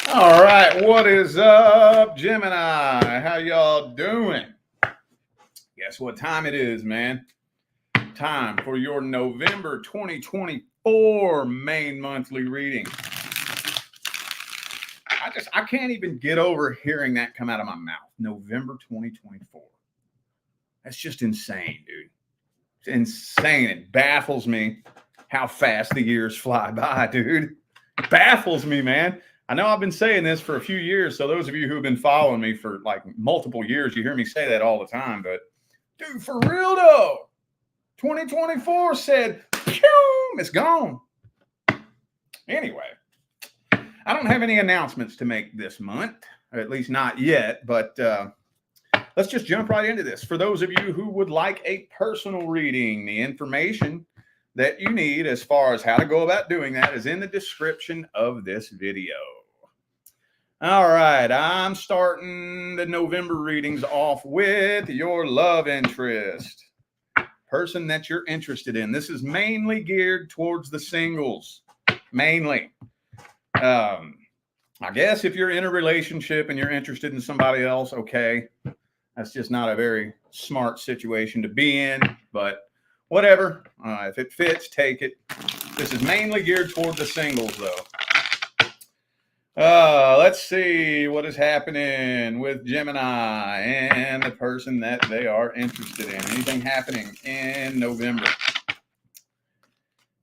All right, what is up, Gemini? How y'all doing? Guess what time it is, man? Time for your November 2024 main monthly reading. I can't even get over hearing that come out of my mouth. November 2024. That's just insane, dude. It's insane. It baffles me how fast the years fly by, dude. It baffles me, man. I know I've been saying this for a few years, so those of you who've been following me for like multiple years, you hear me say that all the time. But, dude, for real though, 2024 said, pew, it's gone. Anyway, I don't have any announcements to make this month, or at least not yet, but let's just jump right into this. For those of you who would like a personal reading, the information that you need as far as how to go about doing that is in the description of this video. All right, I'm starting the November readings off with your love interest, person that you're interested in. This is mainly geared towards the singles, mainly. I guess if you're in a relationship and you're interested in somebody else, okay, that's just not a very smart situation to be in, but whatever. If it fits, take it. This is mainly geared toward the singles, though. Let's see what is happening with Gemini and the person that they are interested in. Anything happening in November?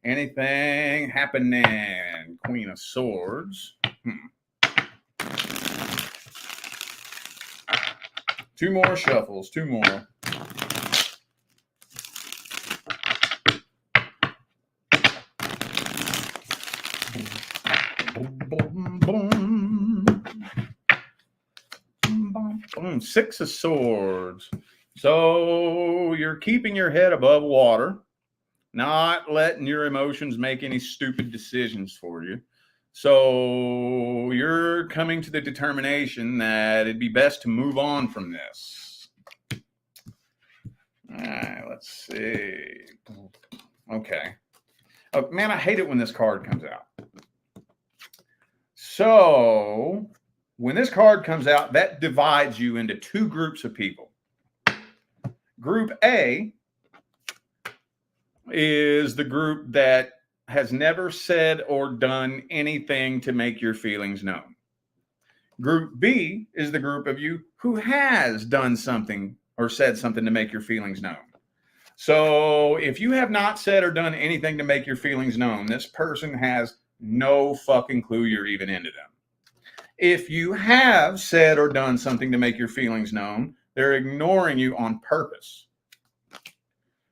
Anything happening? Queen of Swords. Two more shuffles. Two more. Six of Swords. So you're keeping your head above water, not letting your emotions make any stupid decisions for you. So you're coming to the determination that it'd be best to move on from this. All right, let's see. Okay. Oh, man, I hate it when this card comes out. So when this card comes out, that divides you into two groups of people. Group A is the group that has never said or done anything to make your feelings known. Group B is the group of you who has done something or said something to make your feelings known. So if you have not said or done anything to make your feelings known, this person has no fucking clue you're even into them. If you have said or done something to make your feelings known, they're ignoring you on purpose.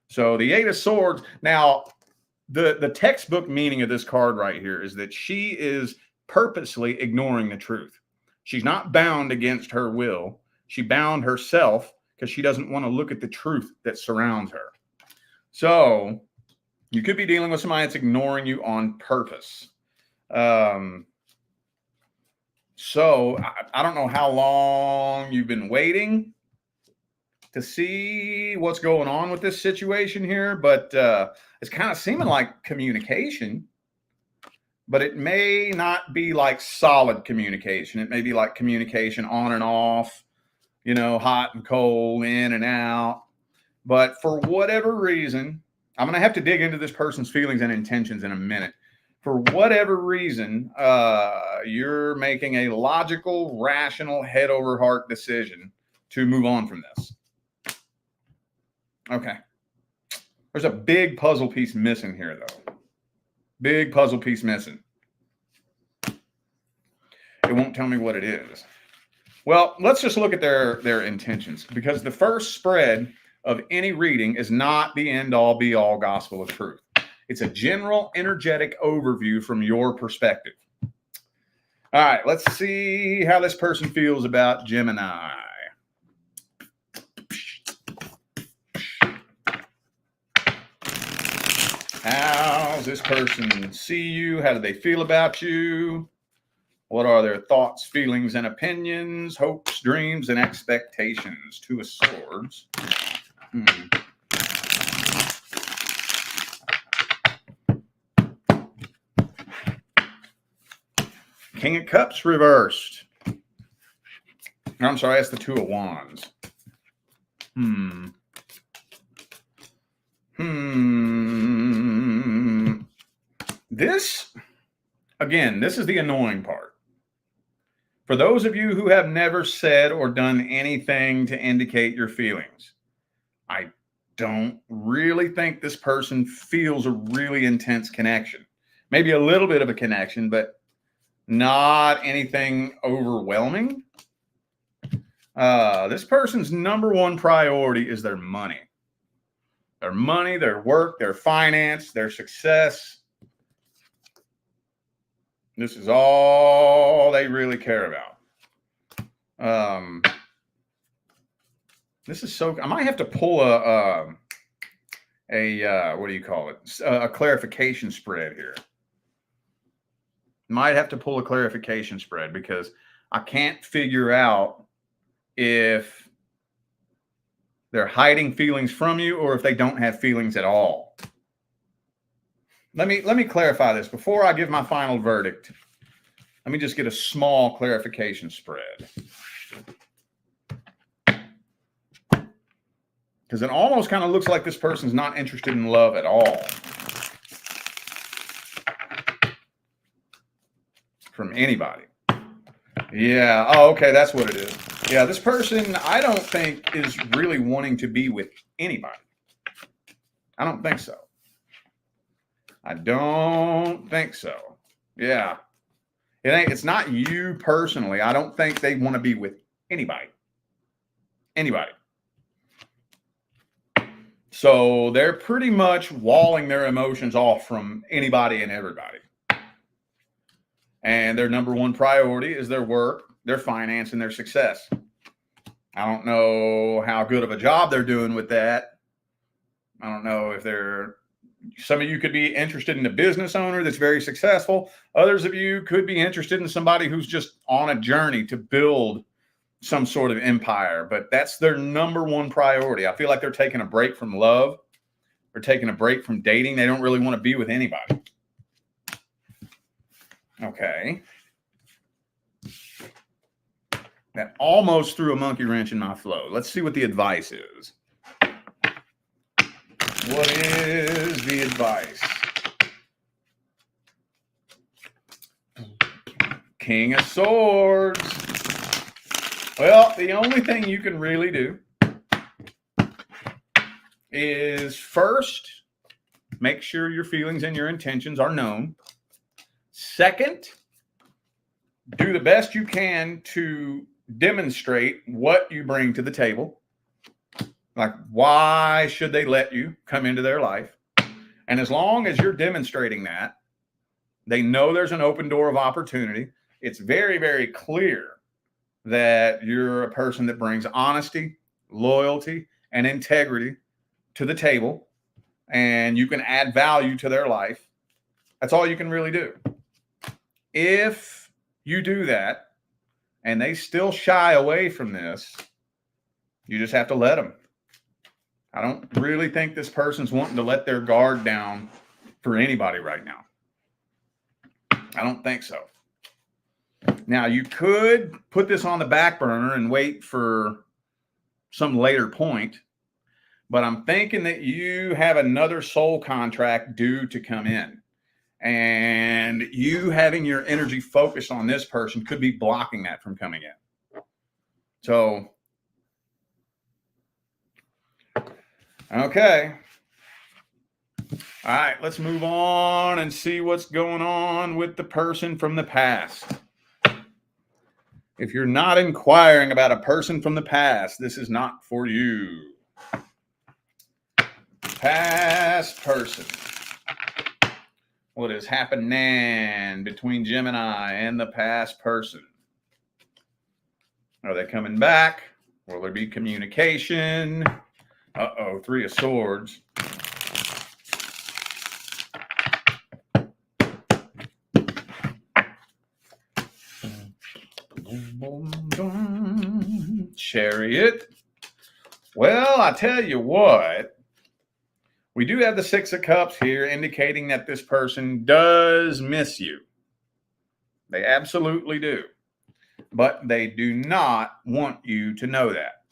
So the Eight of Swords. Now, the textbook meaning of this card right here is that she is purposely ignoring the truth. She's not bound against her will. She bound herself because she doesn't want to look at the truth that surrounds her. So you could be dealing with somebody that's ignoring you on purpose. So I don't know how long you've been waiting to see what's going on with this situation here, but it's kind of seeming like communication, but it may not be like solid communication. It may be like communication on and off, you know, hot and cold, in and out. But for whatever reason, I'm going to have to dig into this person's feelings and intentions in a minute. For whatever reason, you're making a logical, rational, head over heart decision to move on from this. Okay. There's a big puzzle piece missing here, though. Big puzzle piece missing. It won't tell me what it is. Well, let's just look at their intentions, because the first spread of any reading is not the end-all, be-all gospel of truth. It's a general, energetic overview from your perspective. All right, let's see how this person feels about Gemini. How's this person see you? How do they feel about you? What are their thoughts, feelings, and opinions, hopes, dreams, and expectations? Two of Swords. King of Cups reversed. I'm sorry, that's the Two of Wands. This, again, this is the annoying part. For those of you who have never said or done anything to indicate your feelings, I don't really think this person feels a really intense connection. Maybe a little bit of a connection, but not anything overwhelming. This person's number one priority is their money. Their money, their work, their finance, their success. This is all they really care about. This is so. I might have to pull what do you call it? A clarification spread here. Might have to pull a clarification spread because I can't figure out if they're hiding feelings from you or if they don't have feelings at all. Let me clarify this before I give my final verdict. Let me just get a small clarification spread. Because it almost kind of looks like this person's not interested in love at all. From anybody. Yeah. Oh, okay. That's what it is. Yeah. This person, I don't think is really wanting to be with anybody. I don't think so. I don't think so. Yeah. It's not you personally. I don't think they want to be with anybody. Anybody. So they're pretty much walling their emotions off from anybody and everybody. And their number one priority is their work, their finance, and their success. I don't know how good of a job they're doing with that. I don't know if some of you could be interested in a business owner that's very successful. Others of you could be interested in somebody who's just on a journey to build some sort of empire, but that's their number one priority. I feel like they're taking a break from love. They're taking a break from dating. They don't really want to be with anybody. Okay. That almost threw a monkey wrench in my flow. Let's see what the advice is. What is the advice? King of Swords. Well, the only thing you can really do is first, make sure your feelings and your intentions are known. Second, do the best you can to demonstrate what you bring to the table. Like, why should they let you come into their life? And as long as you're demonstrating that, they know there's an open door of opportunity. It's very, very clear that you're a person that brings honesty, loyalty, and integrity to the table, and you can add value to their life. That's all you can really do. If you do that and they still shy away from this, you just have to let them. I don't really think this person's wanting to let their guard down for anybody right now. I don't think so. Now, you could put this on the back burner and wait for some later point, but I'm thinking that you have another soul contract due to come in. And you having your energy focused on this person could be blocking that from coming in. So, okay. All right, let's move on and see what's going on with the person from the past. If you're not inquiring about a person from the past, this is not for you. Past person. What is happening between Gemini and the past person? Are they coming back? Will there be communication? Uh-oh, Three of Swords. Chariot. Well, I tell you what, we do have the Six of Cups here indicating that this person does miss you. They absolutely do. But they do not want you to know that.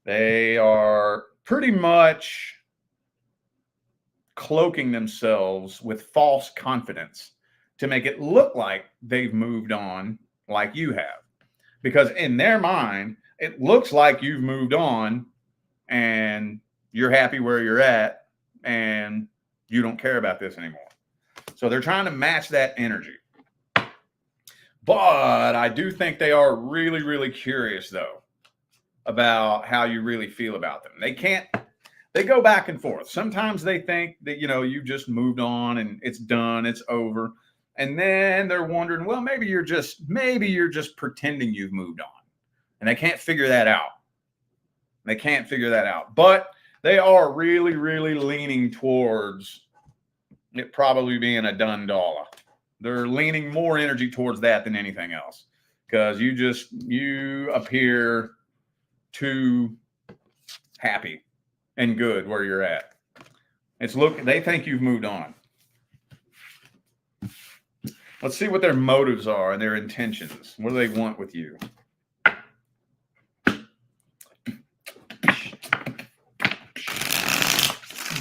They are pretty much cloaking themselves with false confidence to make it look like they've moved on like you have. Because in their mind, it looks like you've moved on and you're happy where you're at and you don't care about this anymore. So they're trying to match that energy. But I do think they are really, really curious, though, about how you really feel about them. They go back and forth. Sometimes they think that, you just moved on and it's done, it's over. And then they're wondering, well, maybe you're just pretending you've moved on. And they can't figure that out. But they are really, really leaning towards it probably being a done dollar. They're leaning more energy towards that than anything else. Because you appear too happy and good where you're at. They think you've moved on. Let's see what their motives are and their intentions. What do they want with you?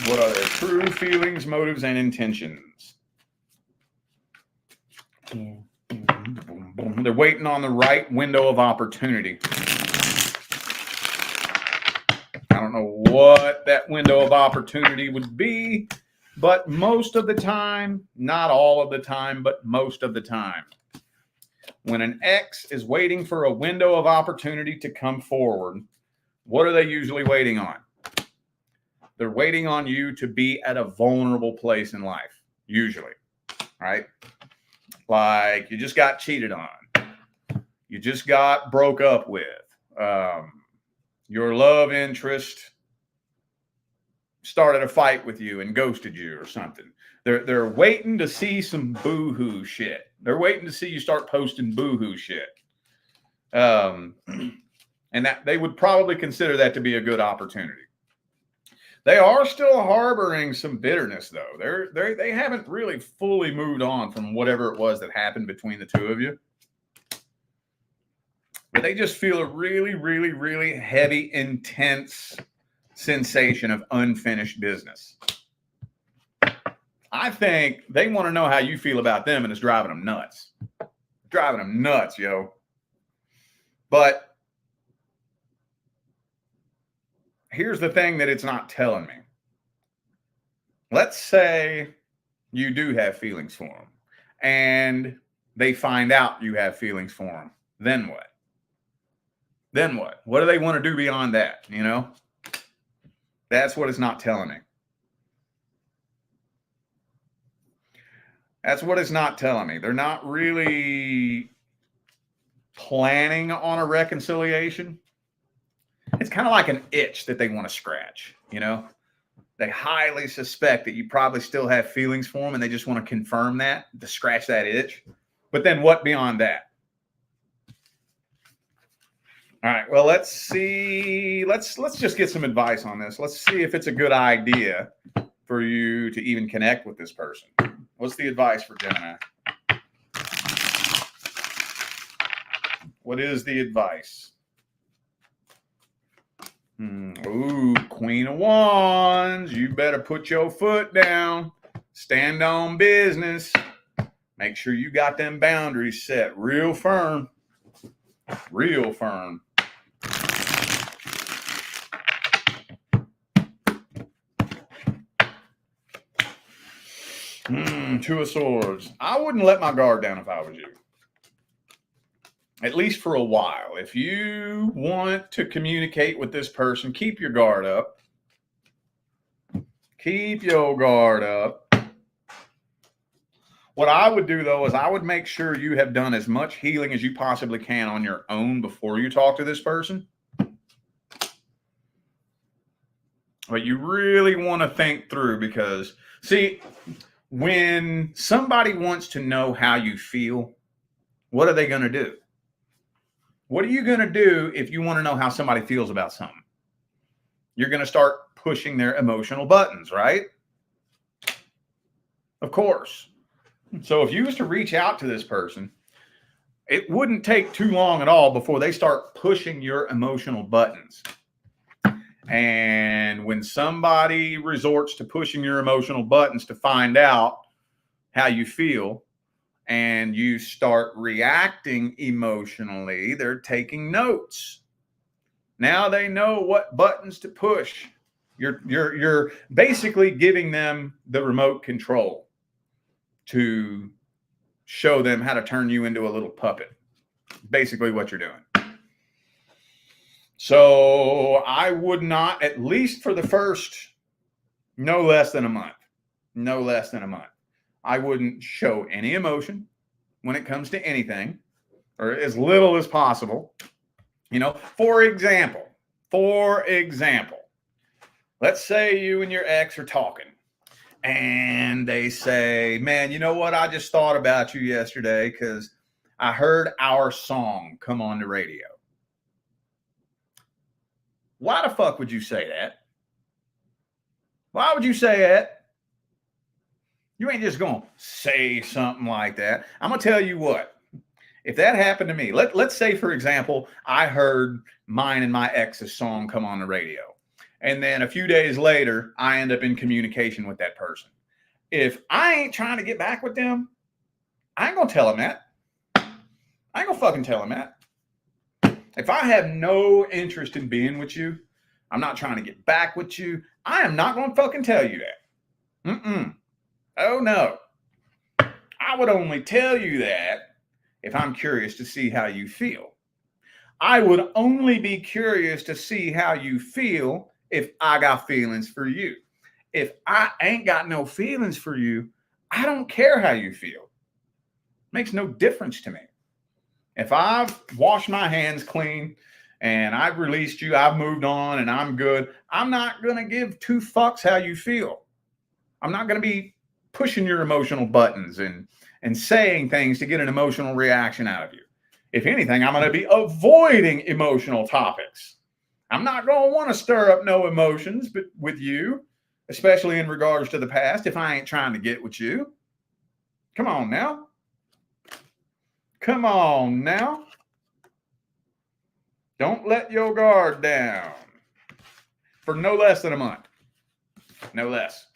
What are their true feelings, motives, and intentions? They're waiting on the right window of opportunity. I don't know what that window of opportunity would be, but most of the time, not all of the time, but most of the time, when an ex is waiting for a window of opportunity to come forward, what are they usually waiting on? They're waiting on you to be at a vulnerable place in life, usually, right? Like you just got cheated on. You just got broke up with. Your love interest started a fight with you and ghosted you or something. They're waiting to see some boo-hoo shit. They're waiting to see you start posting boo-hoo shit. And that they would probably consider that to be a good opportunity. They are still harboring some bitterness, though. They haven't really fully moved on from whatever it was that happened between the two of you. But they just feel a really, really, really heavy, intense sensation of unfinished business. I think they want to know how you feel about them, and it's driving them nuts. Driving them nuts, yo. But here's the thing that it's not telling me. Let's say you do have feelings for them and they find out you have feelings for them. Then what? What do they want to do beyond that? That's what it's not telling me. That's what it's not telling me. They're not really planning on a reconciliation. It's kind of like an itch that they want to scratch, They highly suspect that you probably still have feelings for them and they just want to confirm that, to scratch that itch. But then what beyond that? All right, well, let's see. Let's just get some advice on this. Let's see if it's a good idea for you to even connect with this person. What's the advice for Gemini? What is the advice? Ooh, Queen of Wands. You better put your foot down. Stand on business. Make sure you got them boundaries set real firm. Real firm. Two of Swords. I wouldn't let my guard down if I was you. At least for a while. If you want to communicate with this person, keep your guard up. Keep your guard up. What I would do, though, is I would make sure you have done as much healing as you possibly can on your own before you talk to this person. But you really want to think through because, see, when somebody wants to know how you feel, what are they going to do? What are you going to do if you want to know how somebody feels about something? You're going to start pushing their emotional buttons, right? Of course. So if you was to reach out to this person, it wouldn't take too long at all before they start pushing your emotional buttons. And when somebody resorts to pushing your emotional buttons to find out how you feel, and you start reacting emotionally, they're taking notes. Now they know what buttons to push. You're basically giving them the remote control to show them how to turn you into a little puppet. Basically what you're doing. So I would not, at least for the first no less than a month, I wouldn't show any emotion when it comes to anything, or as little as possible. For example, let's say you and your ex are talking and they say, man, you know what? I just thought about you yesterday because I heard our song come on the radio. Why the fuck would you say that? Why would you say that? You ain't just going to say something like that. I'm going to tell you what. If that happened to me, let's say, for example, I heard mine and my ex's song come on the radio. And then a few days later, I end up in communication with that person. If I ain't trying to get back with them, I ain't going to tell them that. I ain't going to fucking tell them that. If I have no interest in being with you, I'm not trying to get back with you, I am not going to fucking tell you that. Oh, no. I would only tell you that if I'm curious to see how you feel. I would only be curious to see how you feel if I got feelings for you. If I ain't got no feelings for you, I don't care how you feel. Makes no difference to me. If I've washed my hands clean and I've released you, I've moved on and I'm good, I'm not going to give two fucks how you feel. I'm not going to be pushing your emotional buttons and saying things to get an emotional reaction out of you. If anything, I'm going to be avoiding emotional topics. I'm not going to want to stir up no emotions with you, especially in regards to the past, if I ain't trying to get with you. Come on now. Come on now. Don't let your guard down for no less than a month. No less.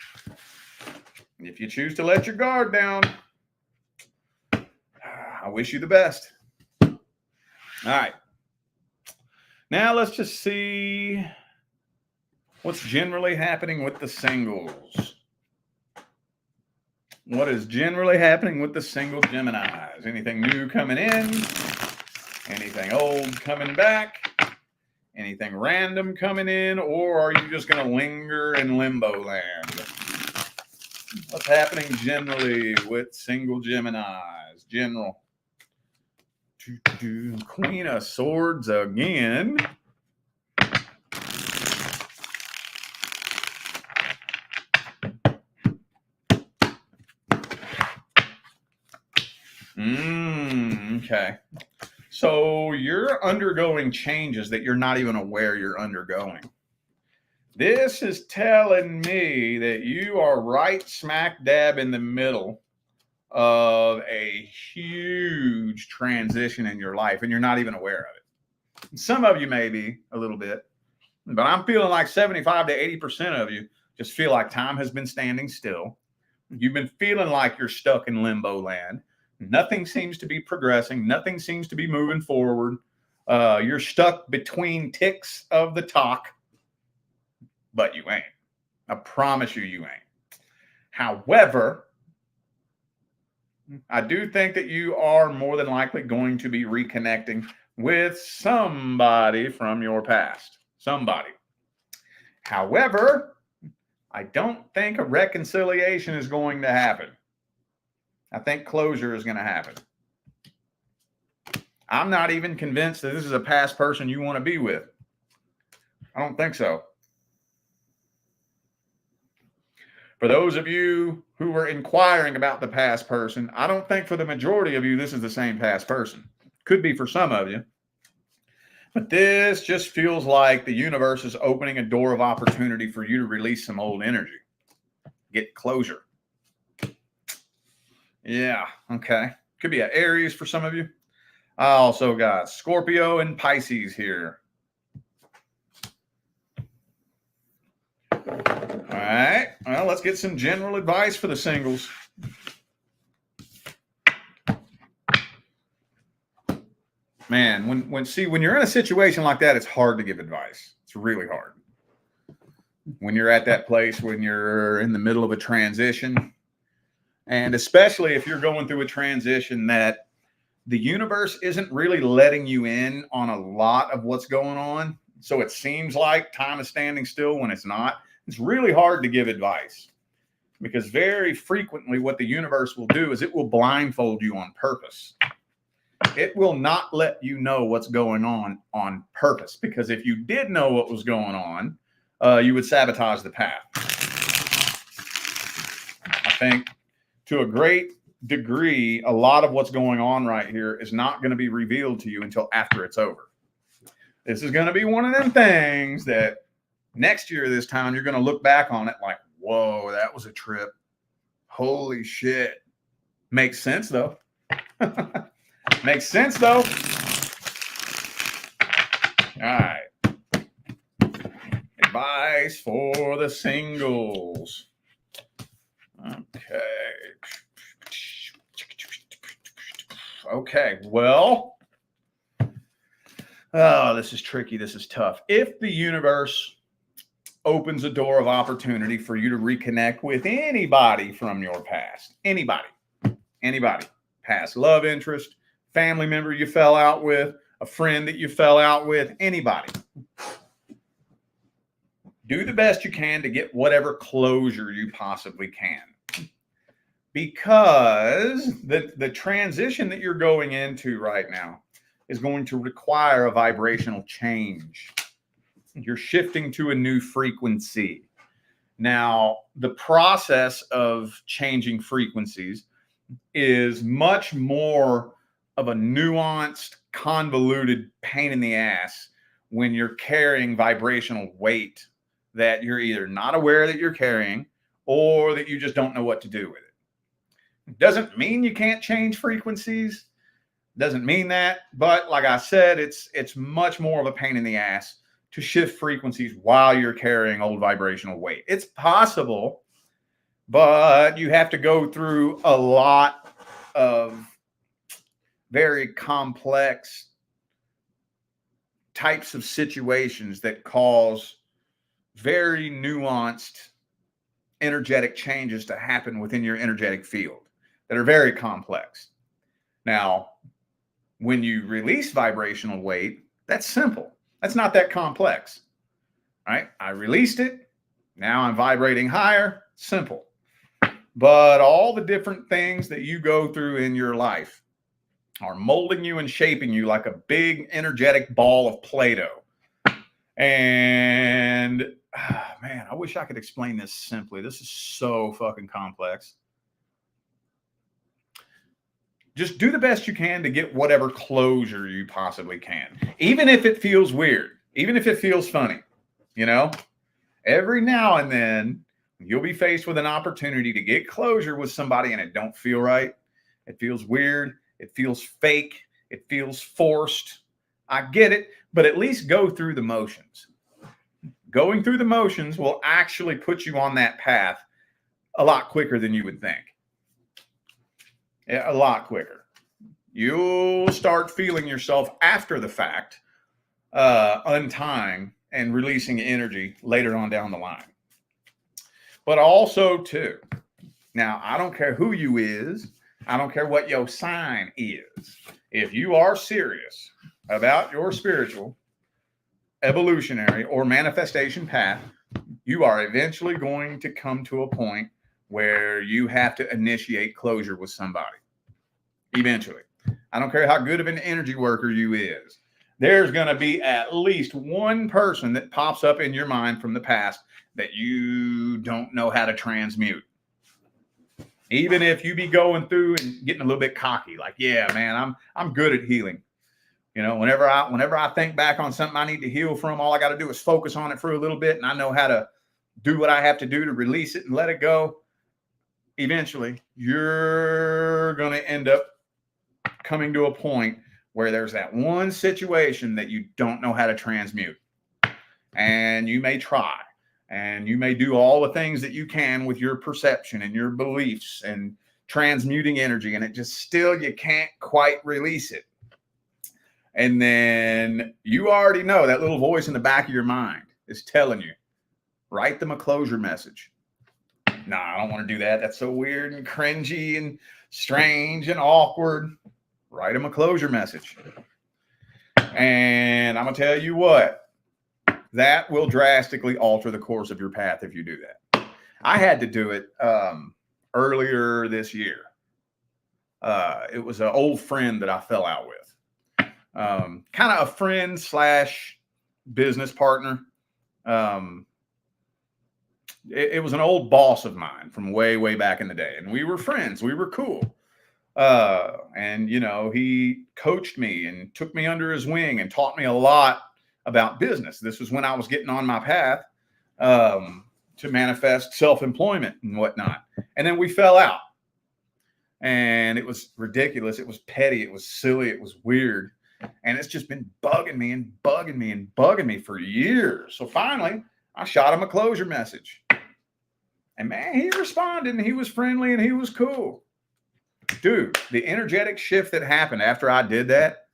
If you choose to let your guard down, I wish you the best. All right. Now let's just see what's generally happening with the singles. What is generally happening with the single Geminis? Anything new coming in? Anything old coming back? Anything random coming in? Or are you just going to linger in limbo land? What's happening generally with single Geminis? General. Queen of Swords again. Okay. So you're undergoing changes that you're not even aware you're undergoing. This is telling me that you are right smack dab in the middle of a huge transition in your life, and you're not even aware of it. Some of you may be a little bit, but I'm feeling like 75 to 80% of you just feel like time has been standing still. You've been feeling like you're stuck in limbo land. Nothing seems to be progressing. Nothing seems to be moving forward. You're stuck between ticks of the talk, but you ain't. I promise you, you ain't. However, I do think that you are more than likely going to be reconnecting with somebody from your past. Somebody. However, I don't think a reconciliation is going to happen. I think closure is going to happen. I'm not even convinced that this is a past person you want to be with. I don't think so. For those of you who were inquiring about the past person, I don't think for the majority of you this is the same past person. Could be for some of you. But this just feels like the universe is opening a door of opportunity for you to release some old energy. Get closure. Yeah. Okay. Could be an Aries for some of you. I also got Scorpio and Pisces here. All right. Well, let's get some general advice for the singles. Man, when you're in a situation like that, it's hard to give advice. It's really hard. When you're at that place, when you're in the middle of a transition, and especially if you're going through a transition that the universe isn't really letting you in on a lot of what's going on. So it seems like time is standing still when it's not. It's really hard to give advice because very frequently what the universe will do is it will blindfold you on purpose. It will not let you know what's going on purpose, because if you did know what was going on, you would sabotage the path. I think to a great degree, a lot of what's going on right here is not going to be revealed to you until after it's over. This is going to be one of them things that next year, this time, you're going to look back on it like, whoa, that was a trip. Holy shit. Makes sense, though. Makes sense, though. All right. Advice for the singles. Okay, well, oh, this is tricky. This is tough. If the universe opens a door of opportunity for you to reconnect with anybody from your past, anybody, past love interest, family member you fell out with, a friend that you fell out with, anybody, do the best you can to get whatever closure you possibly can. Because the transition that you're going into right now is going to require a vibrational change. You're shifting to a new frequency. Now, the process of changing frequencies is much more of a nuanced, convoluted pain in the ass when you're carrying vibrational weight that you're either not aware that you're carrying or that you just don't know what to do with it. Doesn't mean you can't change frequencies. Doesn't mean that. But like I said, it's much more of a pain in the ass to shift frequencies while you're carrying old vibrational weight. It's possible, but you have to go through a lot of very complex types of situations that cause very nuanced energetic changes to happen within your energetic field that are very complex. Now, when you release vibrational weight, that's simple. That's not that complex, right? I released it. Now I'm vibrating higher. Simple. But all the different things that you go through in your life are molding you and shaping you like a big energetic ball of Play-Doh. And man, I wish I could explain this simply. This is so fucking complex. Just do the best you can to get whatever closure you possibly can. Even if it feels weird, even if it feels funny, you know, every now and then you'll be faced with an opportunity to get closure with somebody and it don't feel right. It feels weird. It feels fake. It feels forced. I get it, but at least go through the motions. Going through the motions will actually put you on that path a lot quicker than you would think. Yeah, a lot quicker. You'll start feeling yourself after the fact, untying and releasing energy later on down the line. But also, too, now, I don't care who you is. I don't care what your sign is. If you are serious about your spiritual, evolutionary, or manifestation path, you are eventually going to come to a point where you have to initiate closure with somebody. Eventually. I don't care how good of an energy worker you is. There's going to be at least one person that pops up in your mind from the past that you don't know how to transmute. Even if you be going through and getting a little bit cocky, like, yeah, man, I'm good at healing. You know, whenever I think back on something I need to heal from, all I got to do is focus on it for a little bit, and I know how to do what I have to do to release it and let it go. eventually you're going to end up coming to a point where there's that one situation that you don't know how to transmute. And you may try, and you may do all the things that you can with your perception and your beliefs and transmuting energy, and it just still, you can't quite release it. And then you already know that little voice in the back of your mind is telling you, write them a closure message. Nah, I don't want to do that. That's so weird and cringy and strange and awkward. Write them a closure message. And I'm going to tell you what, that will drastically alter the course of your path if you do that. I had to do it earlier this year. It was an old friend that I fell out with. Kind of a friend slash business partner. It was an old boss of mine from way, way back in the day. And we were friends. We were cool. And, you know, he coached me and took me under his wing and taught me a lot about business. This was when I was getting on my path to manifest self-employment and whatnot. And then we fell out. And it was ridiculous. It was petty. It was silly. It was weird. And it's just been bugging me and bugging me and bugging me for years. So finally, I shot him a closure message. And man, he responded and he was friendly and he was cool. Dude, the energetic shift that happened after I did that,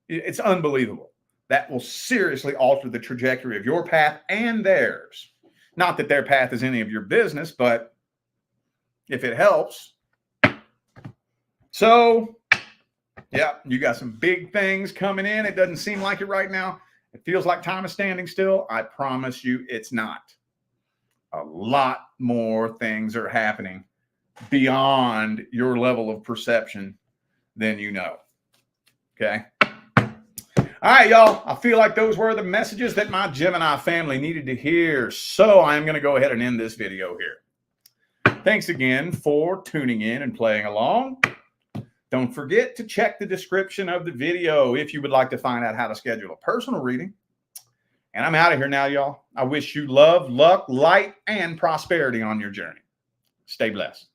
it's unbelievable. That will seriously alter the trajectory of your path and theirs. Not that their path is any of your business, but if it helps. So, yeah, you got some big things coming in. It doesn't seem like it right now. It feels like time is standing still. I promise you it's not. A lot more things are happening beyond your level of perception than you know. Okay? All right, y'all. I feel like those were the messages that my Gemini family needed to hear. So I'm going to go ahead and end this video here. Thanks again for tuning in and playing along. Don't forget to check the description of the video if you would like to find out how to schedule a personal reading. And I'm out of here now, y'all. I wish you love, luck, light, and prosperity on your journey. Stay blessed.